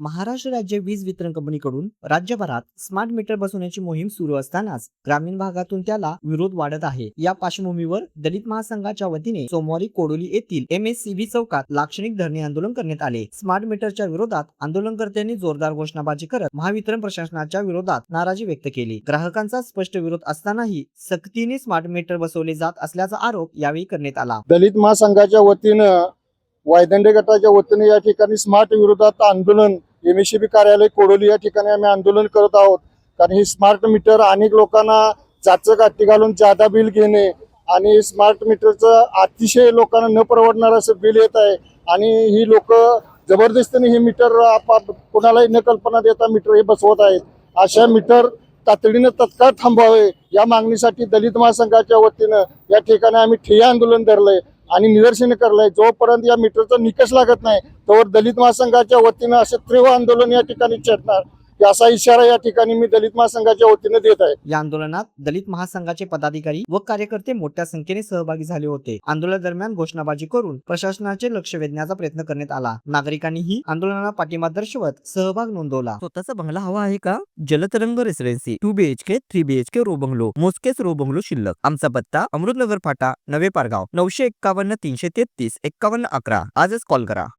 महाराष्ट्र राज्य वीज वितरण कंपनीकडून राज्यभरात स्मार्ट मीटर बसवण्याची मोहीम सुरू असतानाच ग्रामीण भागातून त्याला विरोध वाढत आहे। या पार्श्वभूमीवर दलित महासंघाच्या वतीने सोमवारी कोडोली येथील MSCB चौकात लाक्षणिक धरणे आंदोलन करण्यात आले। स्मार्ट मीटरच्या विरोधात आंदोलनकर्त्यांनी जोरदार घोषणाबाजी करत महावितरण प्रशासनाच्या विरोधात नाराजी व्यक्त केली। ग्राहकांचा स्पष्ट विरोध असतानाही सक्तीने स्मार्ट मीटर बसवले जात असल्याचा आरोप यावेळी करण्यात आला। दलित महासंघाच्या वतीनं वायदंडे गटाच्या वतीने या ठिकाणी स्मार्ट विरोधात आंदोलन MSCB कार्यालय कोडोली या ठिकाणी आम्ही आंदोलन करत आहोत। कारण ही स्मार्ट मीटर अनेक लोकांना चाचकाठी घालून जादा बिल घेणे आणि स्मार्ट मीटरचं अतिशय लोकांना न परवडणार असं बिल येत आहे आणि ही लोक जबरदस्तीने हे मीटर कोणालाही न कल्पना देता मीटर हे बसवत आहेत। अशा मीटर तातडीने तत्काळ थांबवावे या मागणीसाठी दलित महासंघाच्या वतीनं या ठिकाणी आम्ही ठिय्या आंदोलन धरलंय आणि निदर्शन करलंय। जोपर्यंत या मीटरचा निकष लागत नाही तोवर दलित महासंघाच्या वतीनं असे तीव्र आंदोलन या ठिकाणी छेडणार असा इशारा या ठिकाणी मी दलित महासंघाच्या वतीनं देत आहे। या आंदोलनात दलित महासंघाचे पदाधिकारी व कार्यकर्ते मोठ्या संख्येने सहभागी झाले होते। आंदोलन दरम्यान घोषणाबाजी करून प्रशासनाचे लक्ष वेधण्याचा प्रयत्न करण्यात आला। नागरिकांनीही आंदोलनाला पाठिंबा दर्शवत सहभाग नोंदवला। स्वतःचा बंगला हवा आहे का? Jaltarang residency 2 BHK 3 BHK row bungalow, मोजकेच रो बंगलो शिल्लक। आमचा पत्ता अमृतनगर फाटा, नवे पारगाव, 951 333 5111। आजच कॉल करा।